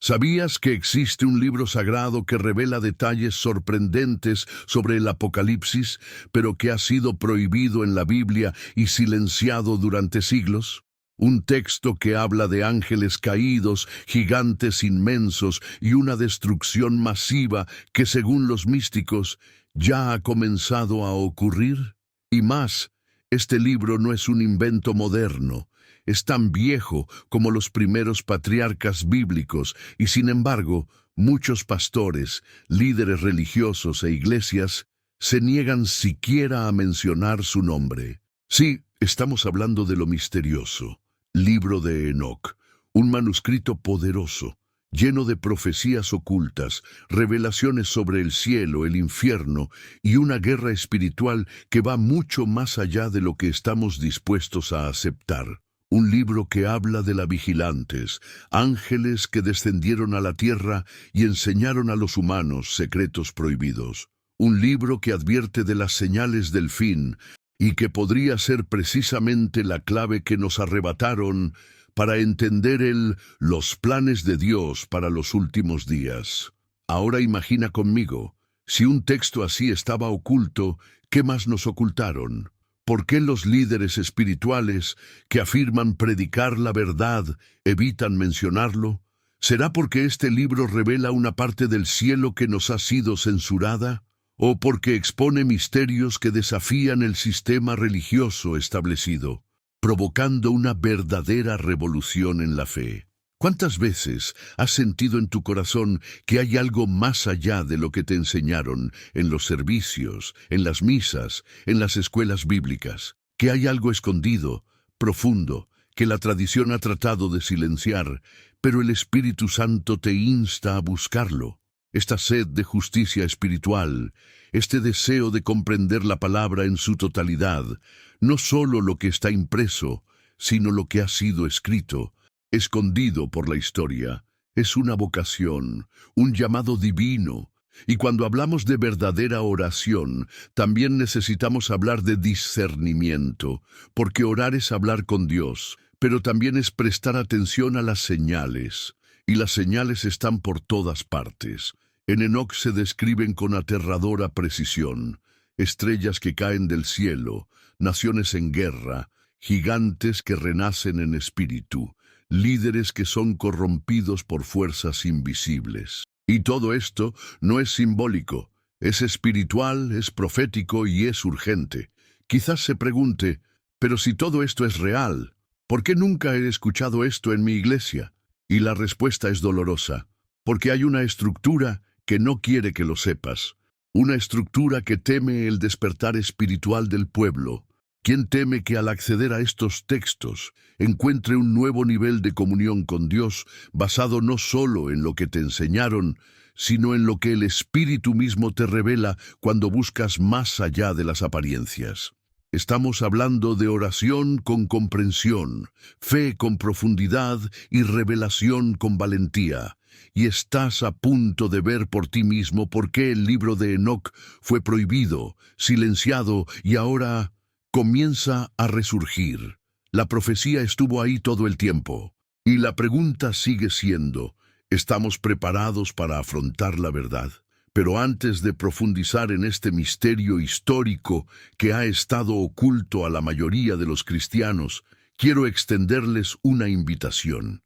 ¿Sabías que existe un libro sagrado que revela detalles sorprendentes sobre el Apocalipsis, pero que ha sido prohibido en la Biblia y silenciado durante siglos? Un texto que habla de ángeles caídos, gigantes inmensos y una destrucción masiva que, según los místicos, ya ha comenzado a ocurrir. Y más, este libro no es un invento moderno. Es tan viejo como los primeros patriarcas bíblicos y, sin embargo, muchos pastores, líderes religiosos e iglesias se niegan siquiera a mencionar su nombre. Sí, estamos hablando de lo misterioso. Libro de Enoc, un manuscrito poderoso, lleno de profecías ocultas, revelaciones sobre el cielo, el infierno y una guerra espiritual que va mucho más allá de lo que estamos dispuestos a aceptar. Un libro que habla de la vigilantes, ángeles que descendieron a la tierra y enseñaron a los humanos secretos prohibidos. Un libro que advierte de las señales del fin y que podría ser precisamente la clave que nos arrebataron para entender los planes de Dios para los últimos días. Ahora imagina conmigo, si un texto así estaba oculto, ¿qué más nos ocultaron? ¿Por qué los líderes espirituales que afirman predicar la verdad evitan mencionarlo? ¿Será porque este libro revela una parte del cielo que nos ha sido censurada? ¿O porque expone misterios que desafían el sistema religioso establecido, provocando una verdadera revolución en la fe? ¿Cuántas veces has sentido en tu corazón que hay algo más allá de lo que te enseñaron en los servicios, en las misas, en las escuelas bíblicas? Que hay algo escondido, profundo, que la tradición ha tratado de silenciar, pero el Espíritu Santo te insta a buscarlo. Esta sed de justicia espiritual, este deseo de comprender la palabra en su totalidad, no solo lo que está impreso, sino lo que ha sido escrito, escondido por la historia, es una vocación, un llamado divino. Y cuando hablamos de verdadera oración, también necesitamos hablar de discernimiento, porque orar es hablar con Dios, pero también es prestar atención a las señales, y las señales están por todas partes. En Enoc se describen con aterradora precisión: estrellas que caen del cielo, naciones en guerra, gigantes que renacen en espíritu, líderes que son corrompidos por fuerzas invisibles. Y todo esto no es simbólico, es espiritual, es profético y es urgente. Quizás se pregunte, pero si todo esto es real, ¿por qué nunca he escuchado esto en mi iglesia? Y la respuesta es dolorosa, porque hay una estructura que no quiere que lo sepas, una estructura que teme el despertar espiritual del pueblo. ¿Quién teme que al acceder a estos textos encuentre un nuevo nivel de comunión con Dios basado no solo en lo que te enseñaron, sino en lo que el Espíritu mismo te revela cuando buscas más allá de las apariencias? Estamos hablando de oración con comprensión, fe con profundidad y revelación con valentía. Y estás a punto de ver por ti mismo por qué el libro de Enoc fue prohibido, silenciado y ahora comienza a resurgir. La profecía estuvo ahí todo el tiempo. Y la pregunta sigue siendo, ¿estamos preparados para afrontar la verdad? Pero antes de profundizar en este misterio histórico que ha estado oculto a la mayoría de los cristianos, quiero extenderles una invitación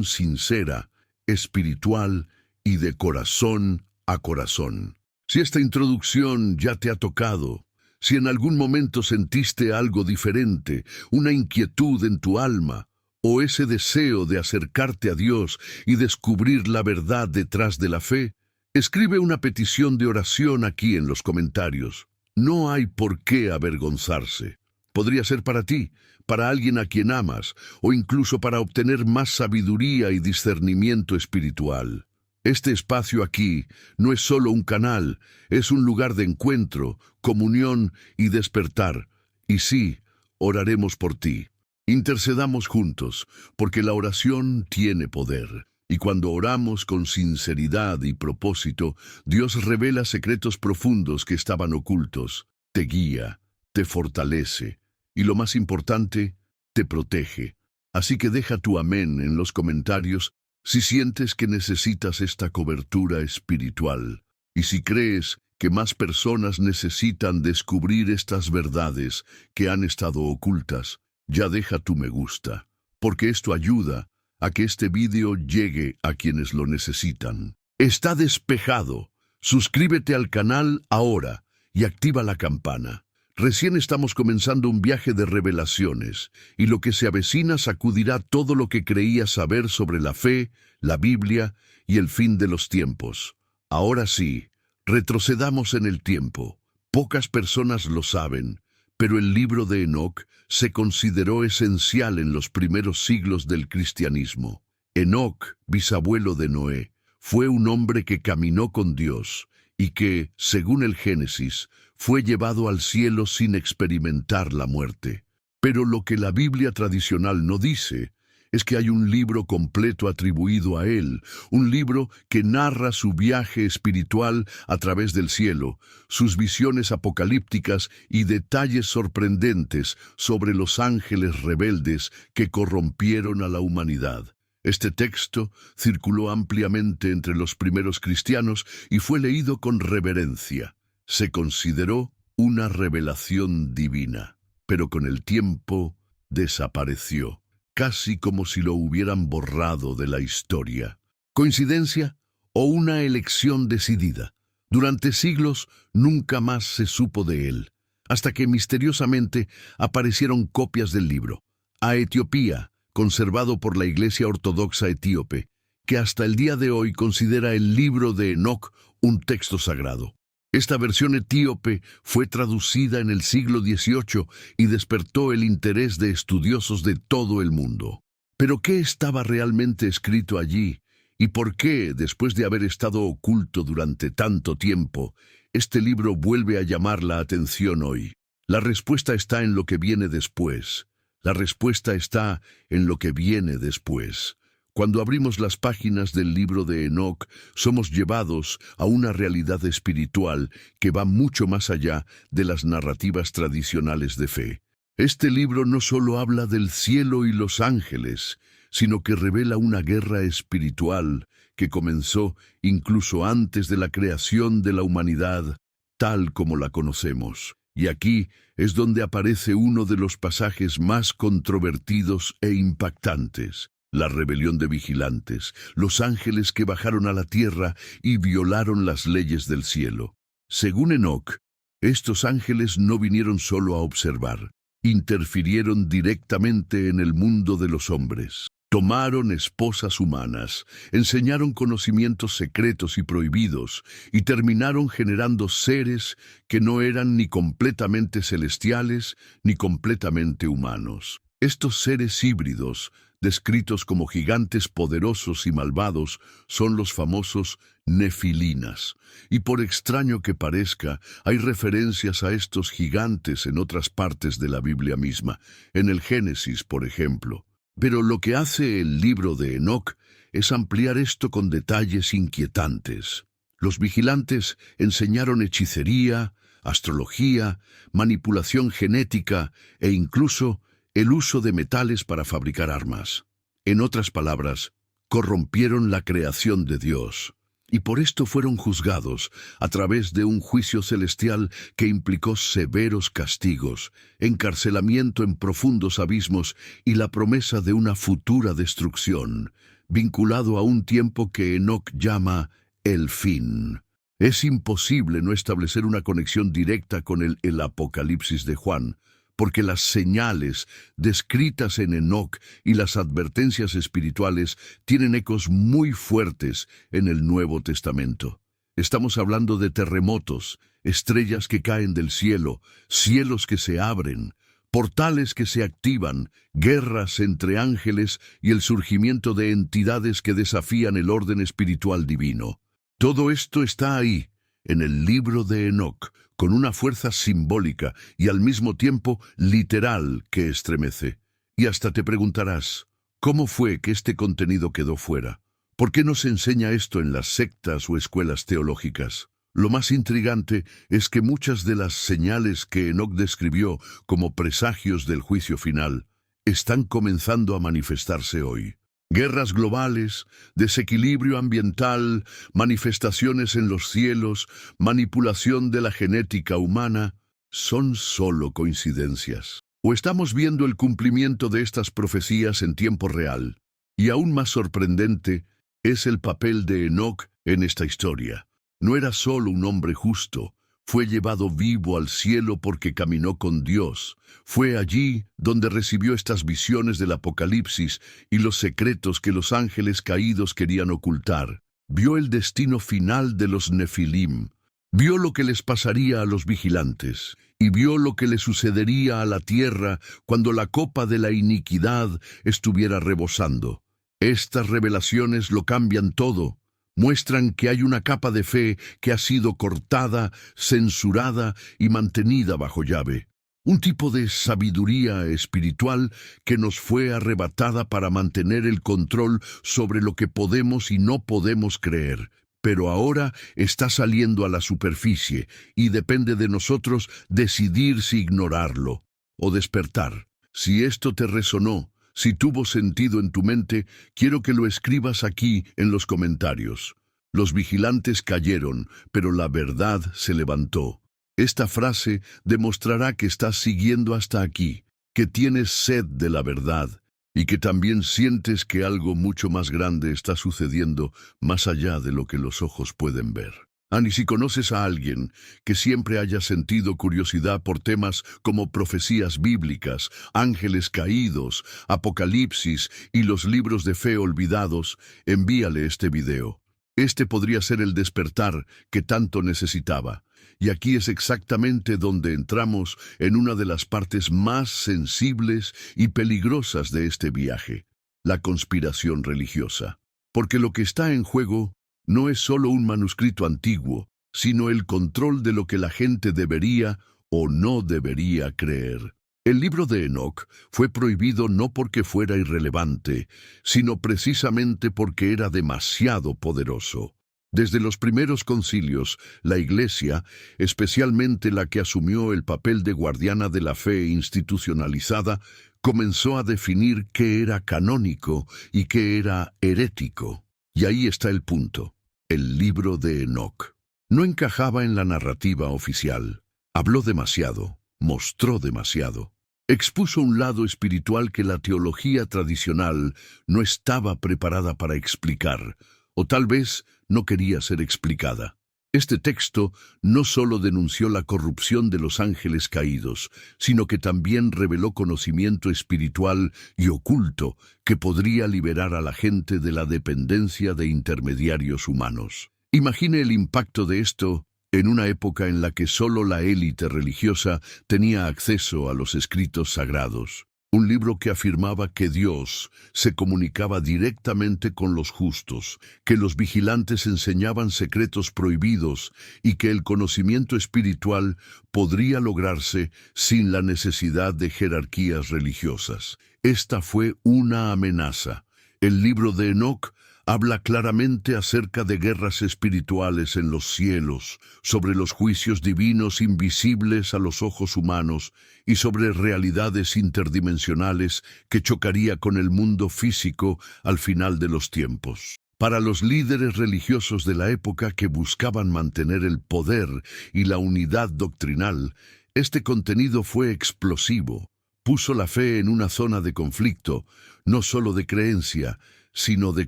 sincera, espiritual y de corazón a corazón. Si esta introducción ya te ha tocado, si en algún momento sentiste algo diferente, una inquietud en tu alma, o ese deseo de acercarte a Dios y descubrir la verdad detrás de la fe, escribe una petición de oración aquí en los comentarios. No hay por qué avergonzarse. Podría ser para ti, para alguien a quien amas, o incluso para obtener más sabiduría y discernimiento espiritual. Este espacio aquí no es solo un canal, es un lugar de encuentro, comunión y despertar. Y sí, oraremos por ti. Intercedamos juntos, porque la oración tiene poder. Y cuando oramos con sinceridad y propósito, Dios revela secretos profundos que estaban ocultos, te guía, te fortalece y, lo más importante, te protege. Así que deja tu amén en los comentarios Si sientes que necesitas esta cobertura espiritual, y si crees que más personas necesitan descubrir estas verdades que han estado ocultas, ya deja tu me gusta, porque esto ayuda a que este vídeo llegue a quienes lo necesitan. Está despejado. Suscríbete al canal ahora y activa la campana. Recién estamos comenzando un viaje de revelaciones, y lo que se avecina sacudirá todo lo que creías saber sobre la fe, la Biblia y el fin de los tiempos. Ahora sí, retrocedamos en el tiempo. Pocas personas lo saben, pero el libro de Enoc se consideró esencial en los primeros siglos del cristianismo. Enoc, bisabuelo de Noé, fue un hombre que caminó con Dios y que, según el Génesis, fue llevado al cielo sin experimentar la muerte. Pero lo que la Biblia tradicional no dice es que hay un libro completo atribuido a él, un libro que narra su viaje espiritual a través del cielo, sus visiones apocalípticas y detalles sorprendentes sobre los ángeles rebeldes que corrompieron a la humanidad. Este texto circuló ampliamente entre los primeros cristianos y fue leído con reverencia. Se consideró una revelación divina, pero con el tiempo desapareció, casi como si lo hubieran borrado de la historia. ¿Coincidencia o una elección decidida? Durante siglos nunca más se supo de él, hasta que misteriosamente aparecieron copias del libro. A Etiopía, conservado por la Iglesia Ortodoxa Etíope, que hasta el día de hoy considera el libro de Enoc un texto sagrado. Esta versión etíope fue traducida en el siglo XVIII y despertó el interés de estudiosos de todo el mundo. ¿Pero qué estaba realmente escrito allí? ¿Y por qué, después de haber estado oculto durante tanto tiempo, este libro vuelve a llamar la atención hoy? La respuesta está en lo que viene después. La respuesta está en lo que viene después. Cuando abrimos las páginas del libro de Enoc, somos llevados a una realidad espiritual que va mucho más allá de las narrativas tradicionales de fe. Este libro no solo habla del cielo y los ángeles, sino que revela una guerra espiritual que comenzó incluso antes de la creación de la humanidad, tal como la conocemos. Y aquí es donde aparece uno de los pasajes más controvertidos e impactantes. La rebelión de vigilantes, los ángeles que bajaron a la tierra y violaron las leyes del cielo. Según Enoc, estos ángeles no vinieron solo a observar, interfirieron directamente en el mundo de los hombres. Tomaron esposas humanas, enseñaron conocimientos secretos y prohibidos, y terminaron generando seres que no eran ni completamente celestiales ni completamente humanos. Estos seres híbridos, descritos como gigantes poderosos y malvados, son los famosos nefilinas. Y por extraño que parezca, hay referencias a estos gigantes en otras partes de la Biblia misma, en el Génesis, por ejemplo. Pero lo que hace el libro de Enoc es ampliar esto con detalles inquietantes. Los vigilantes enseñaron hechicería, astrología, manipulación genética e incluso el uso de metales para fabricar armas. En otras palabras, corrompieron la creación de Dios. Y por esto fueron juzgados a través de un juicio celestial que implicó severos castigos, encarcelamiento en profundos abismos y la promesa de una futura destrucción, vinculado a un tiempo que Enoc llama el fin. Es imposible no establecer una conexión directa con el Apocalipsis de Juan, porque las señales descritas en Enoc y las advertencias espirituales tienen ecos muy fuertes en el Nuevo Testamento. Estamos hablando de terremotos, estrellas que caen del cielo, cielos que se abren, portales que se activan, guerras entre ángeles y el surgimiento de entidades que desafían el orden espiritual divino. Todo esto está ahí, en el libro de Enoc, con una fuerza simbólica y al mismo tiempo literal que estremece. Y hasta te preguntarás, ¿cómo fue que este contenido quedó fuera? ¿Por qué no se enseña esto en las sectas o escuelas teológicas? Lo más intrigante es que muchas de las señales que Enoc describió como presagios del juicio final están comenzando a manifestarse hoy. Guerras globales, desequilibrio ambiental, manifestaciones en los cielos, manipulación de la genética humana, ¿son solo coincidencias? ¿O estamos viendo el cumplimiento de estas profecías en tiempo real? Y aún más sorprendente es el papel de Enoc en esta historia. No era solo un hombre justo, fue llevado vivo al cielo porque caminó con Dios. Fue allí donde recibió estas visiones del Apocalipsis y los secretos que los ángeles caídos querían ocultar. Vio el destino final de los Nefilim. Vio lo que les pasaría a los vigilantes y vio lo que le sucedería a la tierra cuando la copa de la iniquidad estuviera rebosando. Estas revelaciones lo cambian todo. Muestran que hay una capa de fe que ha sido cortada, censurada y mantenida bajo llave. Un tipo de sabiduría espiritual que nos fue arrebatada para mantener el control sobre lo que podemos y no podemos creer. Pero ahora está saliendo a la superficie y depende de nosotros decidir si ignorarlo o despertar. Si esto te resonó, si tuvo sentido en tu mente, quiero que lo escribas aquí en los comentarios. Los vigilantes cayeron, pero la verdad se levantó. Esta frase demostrará que estás siguiendo hasta aquí, que tienes sed de la verdad y que también sientes que algo mucho más grande está sucediendo más allá de lo que los ojos pueden ver. Y si conoces a alguien que siempre haya sentido curiosidad por temas como profecías bíblicas, ángeles caídos, Apocalipsis y los libros de fe olvidados, envíale este video. Este podría ser el despertar que tanto necesitaba. Y aquí es exactamente donde entramos en una de las partes más sensibles y peligrosas de este viaje, la conspiración religiosa. Porque lo que está en juego no es solo un manuscrito antiguo, sino el control de lo que la gente debería o no debería creer. El libro de Enoc fue prohibido no porque fuera irrelevante, sino precisamente porque era demasiado poderoso. Desde los primeros concilios, la Iglesia, especialmente la que asumió el papel de guardiana de la fe institucionalizada, comenzó a definir qué era canónico y qué era herético. Y ahí está el punto. El libro de Enoc no encajaba en la narrativa oficial. Habló demasiado, mostró demasiado. Expuso un lado espiritual que la teología tradicional no estaba preparada para explicar, o tal vez no quería ser explicada. Este texto no solo denunció la corrupción de los ángeles caídos, sino que también reveló conocimiento espiritual y oculto que podría liberar a la gente de la dependencia de intermediarios humanos. Imagine el impacto de esto en una época en la que solo la élite religiosa tenía acceso a los escritos sagrados. Un libro que afirmaba que Dios se comunicaba directamente con los justos, que los vigilantes enseñaban secretos prohibidos y que el conocimiento espiritual podría lograrse sin la necesidad de jerarquías religiosas. Esta fue una amenaza. El libro de Enoc habla claramente acerca de guerras espirituales en los cielos, sobre los juicios divinos invisibles a los ojos humanos y sobre realidades interdimensionales que chocaría con el mundo físico al final de los tiempos. Para los líderes religiosos de la época que buscaban mantener el poder y la unidad doctrinal, este contenido fue explosivo. Puso la fe en una zona de conflicto, no solo de creencia, sino de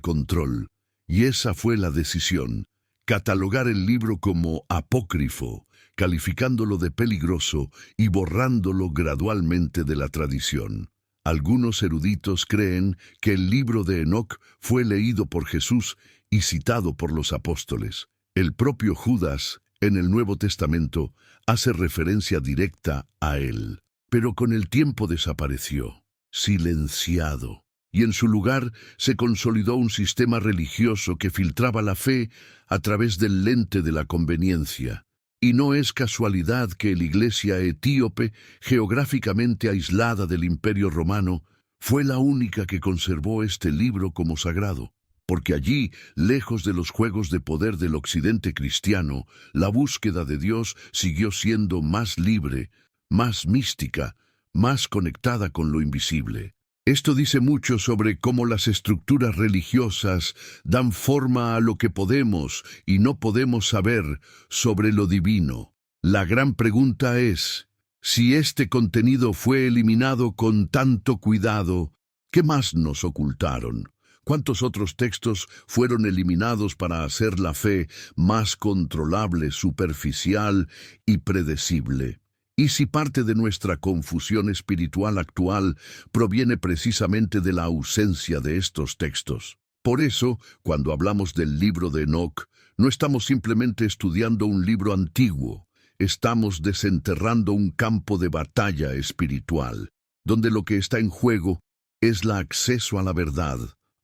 control. Y esa fue la decisión: catalogar el libro como apócrifo, calificándolo de peligroso y borrándolo gradualmente de la tradición. Algunos eruditos creen que el libro de Enoc fue leído por Jesús y citado por los apóstoles. El propio Judas, en el Nuevo Testamento, hace referencia directa a él. Pero con el tiempo desapareció, silenciado. Y en su lugar se consolidó un sistema religioso que filtraba la fe a través del lente de la conveniencia. Y no es casualidad que la Iglesia etíope, geográficamente aislada del Imperio Romano, fue la única que conservó este libro como sagrado. Porque allí, lejos de los juegos de poder del occidente cristiano, la búsqueda de Dios siguió siendo más libre, más mística, más conectada con lo invisible. Esto dice mucho sobre cómo las estructuras religiosas dan forma a lo que podemos y no podemos saber sobre lo divino. La gran pregunta es, si este contenido fue eliminado con tanto cuidado, ¿qué más nos ocultaron? ¿Cuántos otros textos fueron eliminados para hacer la fe más controlable, superficial y predecible? ¿Y si parte de nuestra confusión espiritual actual proviene precisamente de la ausencia de estos textos? Por eso, cuando hablamos del libro de Enoc, no estamos simplemente estudiando un libro antiguo, estamos desenterrando un campo de batalla espiritual, donde lo que está en juego es el acceso a la verdad,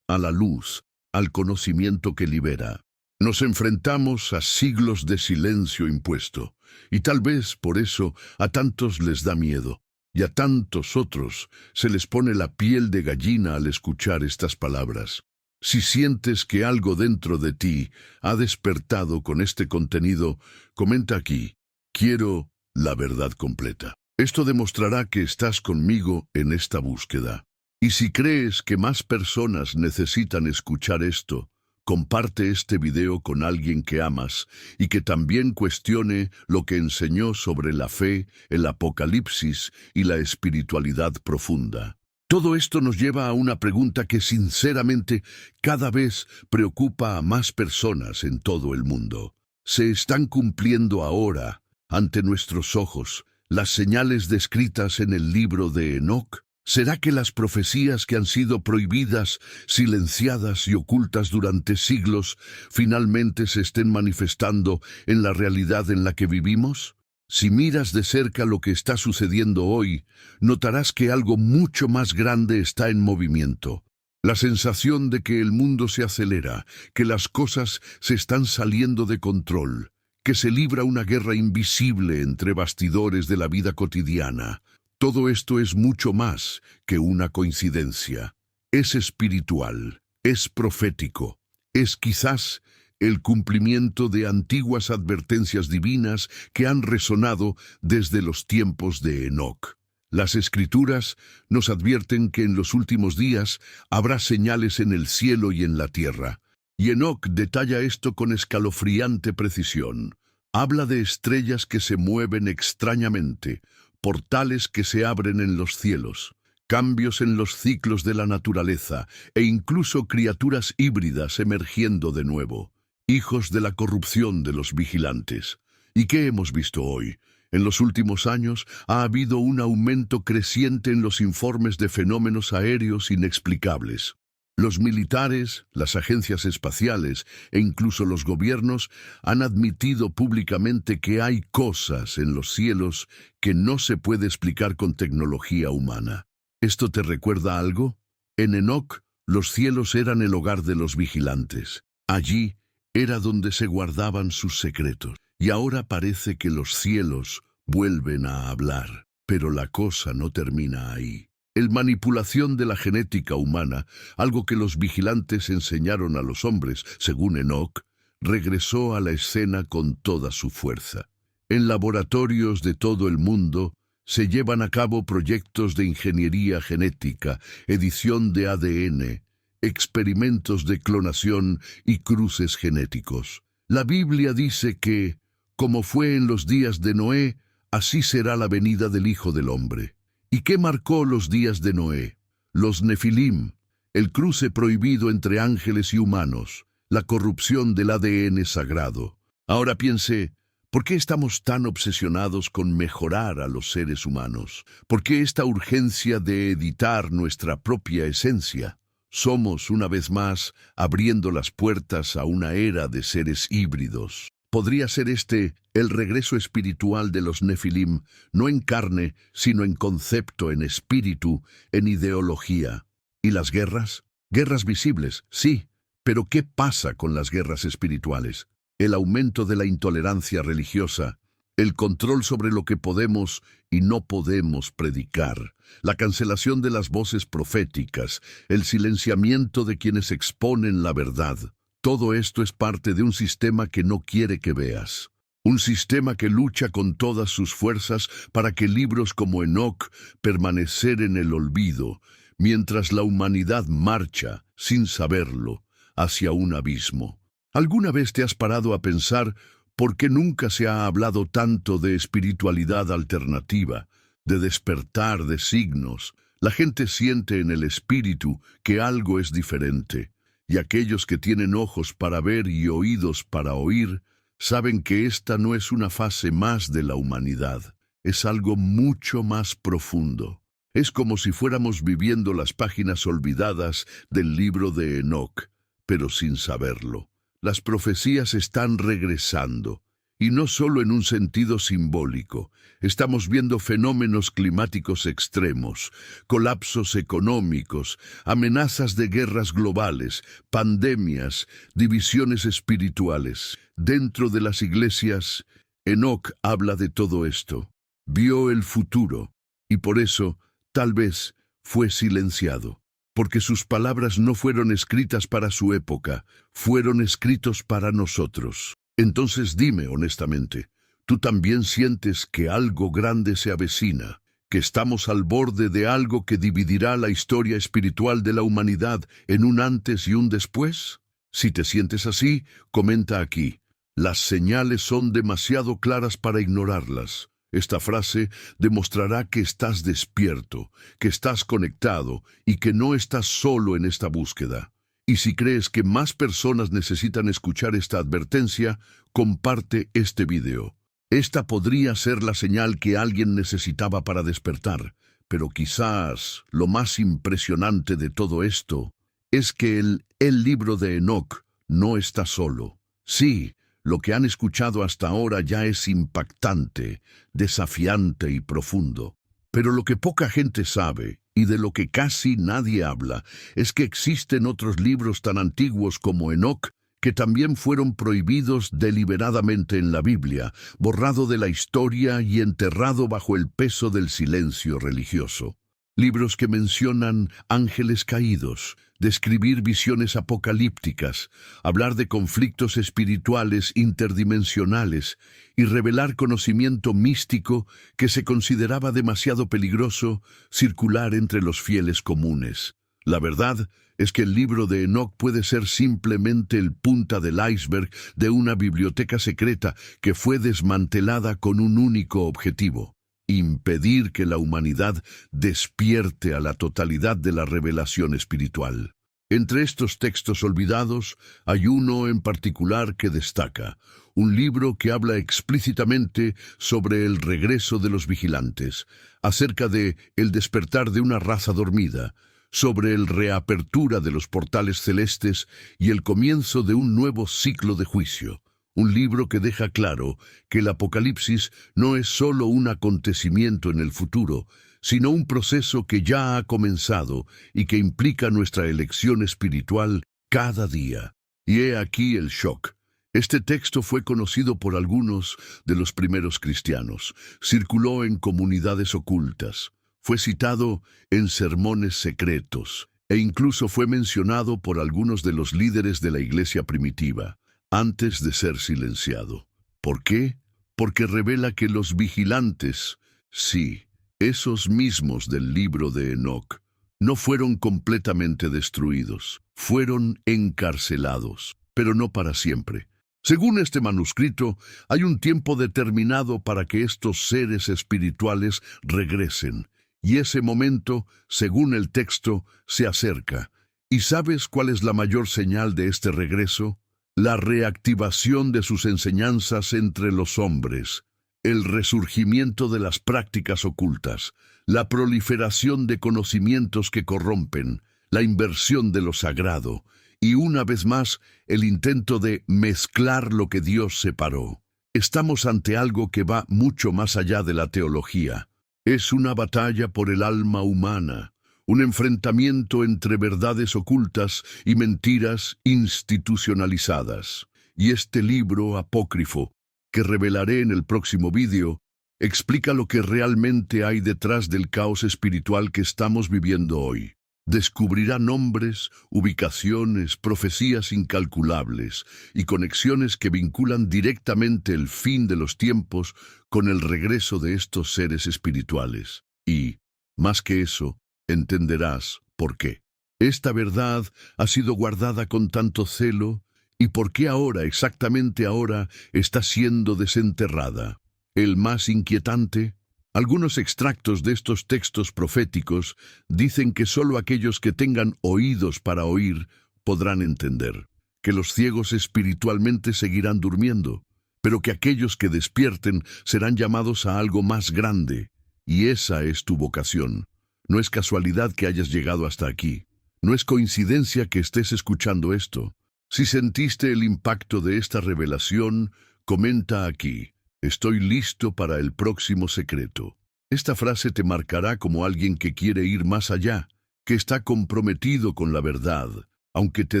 a la luz, al conocimiento que libera. Nos enfrentamos a siglos de silencio impuesto, y tal vez por eso a tantos les da miedo, y a tantos otros se les pone la piel de gallina al escuchar estas palabras. Si sientes que algo dentro de ti ha despertado con este contenido, comenta aquí, quiero la verdad completa. Esto demostrará que estás conmigo en esta búsqueda. Y si crees que más personas necesitan escuchar esto, comparte este video con alguien que amas y que también cuestione lo que enseñó sobre la fe, el apocalipsis y la espiritualidad profunda. Todo esto nos lleva a una pregunta que sinceramente cada vez preocupa a más personas en todo el mundo. ¿Se están cumpliendo ahora, ante nuestros ojos, las señales descritas en el libro de Enoc? ¿Será que las profecías que han sido prohibidas, silenciadas y ocultas durante siglos, finalmente se estén manifestando en la realidad en la que vivimos? Si miras de cerca lo que está sucediendo hoy, notarás que algo mucho más grande está en movimiento. La sensación de que el mundo se acelera, que las cosas se están saliendo de control, que se libra una guerra invisible entre bastidores de la vida cotidiana. Todo esto es mucho más que una coincidencia. Es espiritual, es profético, es quizás el cumplimiento de antiguas advertencias divinas que han resonado desde los tiempos de Enoc. Las Escrituras nos advierten que en los últimos días habrá señales en el cielo y en la tierra. Y Enoc detalla esto con escalofriante precisión. Habla de estrellas que se mueven extrañamente, portales que se abren en los cielos, cambios en los ciclos de la naturaleza e incluso criaturas híbridas emergiendo de nuevo, hijos de la corrupción de los vigilantes. ¿Y qué hemos visto hoy? En los últimos años ha habido un aumento creciente en los informes de fenómenos aéreos inexplicables. Los militares, las agencias espaciales e incluso los gobiernos han admitido públicamente que hay cosas en los cielos que no se puede explicar con tecnología humana. ¿Esto te recuerda algo? En Enoc, los cielos eran el hogar de los vigilantes. Allí era donde se guardaban sus secretos. Y ahora parece que los cielos vuelven a hablar. Pero la cosa no termina ahí. La manipulación de la genética humana, algo que los vigilantes enseñaron a los hombres, según Enoc, regresó a la escena con toda su fuerza. En laboratorios de todo el mundo se llevan a cabo proyectos de ingeniería genética, edición de ADN, experimentos de clonación y cruces genéticos. La Biblia dice que, como fue en los días de Noé, así será la venida del Hijo del Hombre. ¿Y qué marcó los días de Noé? Los Nefilim, el cruce prohibido entre ángeles y humanos, la corrupción del ADN sagrado. Ahora piense, ¿por qué estamos tan obsesionados con mejorar a los seres humanos? ¿Por qué esta urgencia de editar nuestra propia esencia? Somos, una vez más, abriendo las puertas a una era de seres híbridos. ¿Podría ser este el regreso espiritual de los Nefilim, no en carne, sino en concepto, en espíritu, en ideología? ¿Y las guerras? Guerras visibles, sí, pero ¿qué pasa con las guerras espirituales? El aumento de la intolerancia religiosa, el control sobre lo que podemos y no podemos predicar, la cancelación de las voces proféticas, el silenciamiento de quienes exponen la verdad. Todo esto es parte de un sistema que no quiere que veas. Un sistema que lucha con todas sus fuerzas para que libros como Enoc permanecer en el olvido, mientras la humanidad marcha, sin saberlo, hacia un abismo. ¿Alguna vez te has parado a pensar por qué nunca se ha hablado tanto de espiritualidad alternativa, de despertar de signos? La gente siente en el espíritu que algo es diferente, y aquellos que tienen ojos para ver y oídos para oír, saben que esta no es una fase más de la humanidad, es algo mucho más profundo. Es como si fuéramos viviendo las páginas olvidadas del libro de Enoc, pero sin saberlo. Las profecías están regresando, y no solo en un sentido simbólico. Estamos viendo fenómenos climáticos extremos, colapsos económicos, amenazas de guerras globales, pandemias, divisiones espirituales. Dentro de las iglesias, Enoc habla de todo esto. Vio el futuro, y por eso, tal vez, fue silenciado. Porque sus palabras no fueron escritas para su época, fueron escritos para nosotros. Entonces dime honestamente, ¿tú también sientes que algo grande se avecina? ¿Que estamos al borde de algo que dividirá la historia espiritual de la humanidad en un antes y un después? Si te sientes así, comenta aquí. Las señales son demasiado claras para ignorarlas. Esta frase demostrará que estás despierto, que estás conectado y que no estás solo en esta búsqueda. Y si crees que más personas necesitan escuchar esta advertencia, comparte este video. Esta podría ser la señal que alguien necesitaba para despertar, pero quizás lo más impresionante de todo esto es que el libro de Enoc no está solo. Sí, lo que han escuchado hasta ahora ya es impactante, desafiante y profundo. Pero lo que poca gente sabe, y de lo que casi nadie habla, es que existen otros libros tan antiguos como Enoc, que también fueron prohibidos deliberadamente en la Biblia, borrado de la historia y enterrado bajo el peso del silencio religioso. Libros que mencionan ángeles caídos, describir visiones apocalípticas, hablar de conflictos espirituales interdimensionales y revelar conocimiento místico que se consideraba demasiado peligroso circular entre los fieles comunes. La verdad es que el libro de Enoc puede ser simplemente el punta del iceberg de una biblioteca secreta que fue desmantelada con un único objetivo: impedir que la humanidad despierte a la totalidad de la revelación espiritual. Entre estos textos olvidados hay uno en particular que destaca, un libro que habla explícitamente sobre el regreso de los vigilantes, acerca de el despertar de una raza dormida, sobre el reapertura de los portales celestes y el comienzo de un nuevo ciclo de juicio. Un libro que deja claro que el Apocalipsis no es solo un acontecimiento en el futuro, sino un proceso que ya ha comenzado y que implica nuestra elección espiritual cada día. Y he aquí el shock. Este texto fue conocido por algunos de los primeros cristianos, circuló en comunidades ocultas, fue citado en sermones secretos e incluso fue mencionado por algunos de los líderes de la iglesia primitiva, antes de ser silenciado. ¿Por qué? Porque revela que los vigilantes, sí, esos mismos del libro de Enoc, no fueron completamente destruidos, fueron encarcelados, pero no para siempre. Según este manuscrito, hay un tiempo determinado para que estos seres espirituales regresen, y ese momento, según el texto, se acerca. ¿Y sabes cuál es la mayor señal de este regreso? La reactivación de sus enseñanzas entre los hombres, el resurgimiento de las prácticas ocultas, la proliferación de conocimientos que corrompen, la inversión de lo sagrado, y una vez más, el intento de mezclar lo que Dios separó. Estamos ante algo que va mucho más allá de la teología. Es una batalla por el alma humana, un enfrentamiento entre verdades ocultas y mentiras institucionalizadas. Y este libro apócrifo, que revelaré en el próximo vídeo, explica lo que realmente hay detrás del caos espiritual que estamos viviendo hoy. Descubrirá nombres, ubicaciones, profecías incalculables y conexiones que vinculan directamente el fin de los tiempos con el regreso de estos seres espirituales. Y, más que eso, entenderás por qué. Esta verdad ha sido guardada con tanto celo, y por qué ahora, exactamente ahora, está siendo desenterrada. El más inquietante, algunos extractos de estos textos proféticos dicen que solo aquellos que tengan oídos para oír podrán entender, que los ciegos espiritualmente seguirán durmiendo, pero que aquellos que despierten serán llamados a algo más grande, y esa es tu vocación. No es casualidad que hayas llegado hasta aquí. No es coincidencia que estés escuchando esto. Si sentiste el impacto de esta revelación, comenta aquí: estoy listo para el próximo secreto. Esta frase te marcará como alguien que quiere ir más allá, que está comprometido con la verdad, aunque te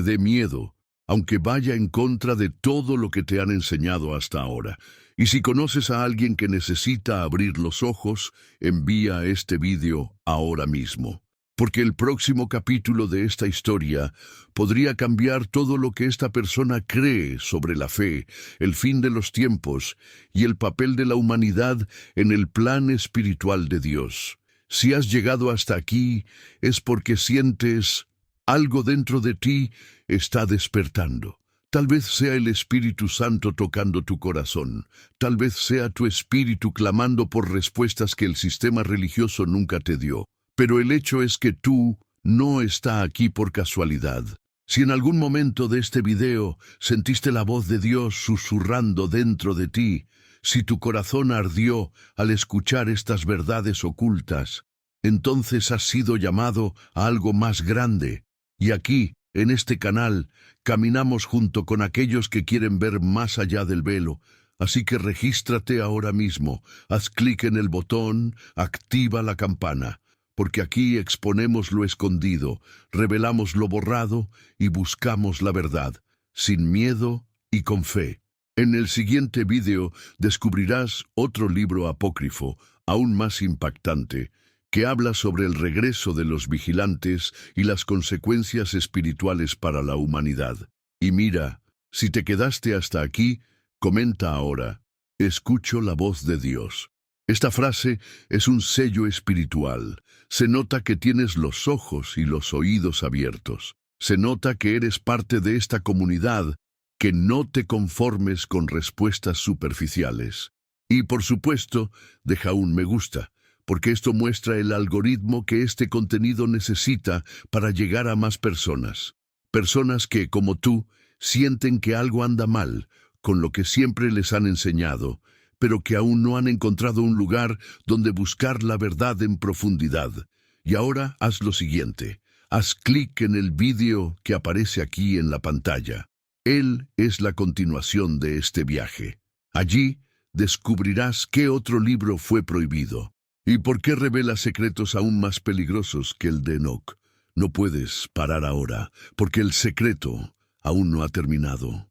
dé miedo, aunque vaya en contra de todo lo que te han enseñado hasta ahora. Y si conoces a alguien que necesita abrir los ojos, envía este vídeo ahora mismo. Porque el próximo capítulo de esta historia podría cambiar todo lo que esta persona cree sobre la fe, el fin de los tiempos y el papel de la humanidad en el plan espiritual de Dios. Si has llegado hasta aquí, es porque sientes algo dentro de ti está despertando. Tal vez sea el Espíritu Santo tocando tu corazón. Tal vez sea tu espíritu clamando por respuestas que el sistema religioso nunca te dio. Pero el hecho es que tú no estás aquí por casualidad. Si en algún momento de este video sentiste la voz de Dios susurrando dentro de ti, si tu corazón ardió al escuchar estas verdades ocultas, entonces has sido llamado a algo más grande. Y aquí, en este canal, caminamos junto con aquellos que quieren ver más allá del velo. Así que regístrate ahora mismo, haz clic en el botón, activa la campana, porque aquí exponemos lo escondido, revelamos lo borrado y buscamos la verdad, sin miedo y con fe. En el siguiente vídeo descubrirás otro libro apócrifo, aún más impactante, que habla sobre el regreso de los vigilantes y las consecuencias espirituales para la humanidad. Y mira, si te quedaste hasta aquí, comenta ahora: escucho la voz de Dios. Esta frase es un sello espiritual. Se nota que tienes los ojos y los oídos abiertos. Se nota que eres parte de esta comunidad, que no te conformes con respuestas superficiales. Y por supuesto, deja un me gusta, porque esto muestra el algoritmo que este contenido necesita para llegar a más personas. Personas que, como tú, sienten que algo anda mal con lo que siempre les han enseñado, pero que aún no han encontrado un lugar donde buscar la verdad en profundidad. Y ahora haz lo siguiente: haz clic en el vídeo que aparece aquí en la pantalla. Él es la continuación de este viaje. Allí descubrirás qué otro libro fue prohibido y por qué revela secretos aún más peligrosos que el de Enoc. No puedes parar ahora, porque el secreto aún no ha terminado.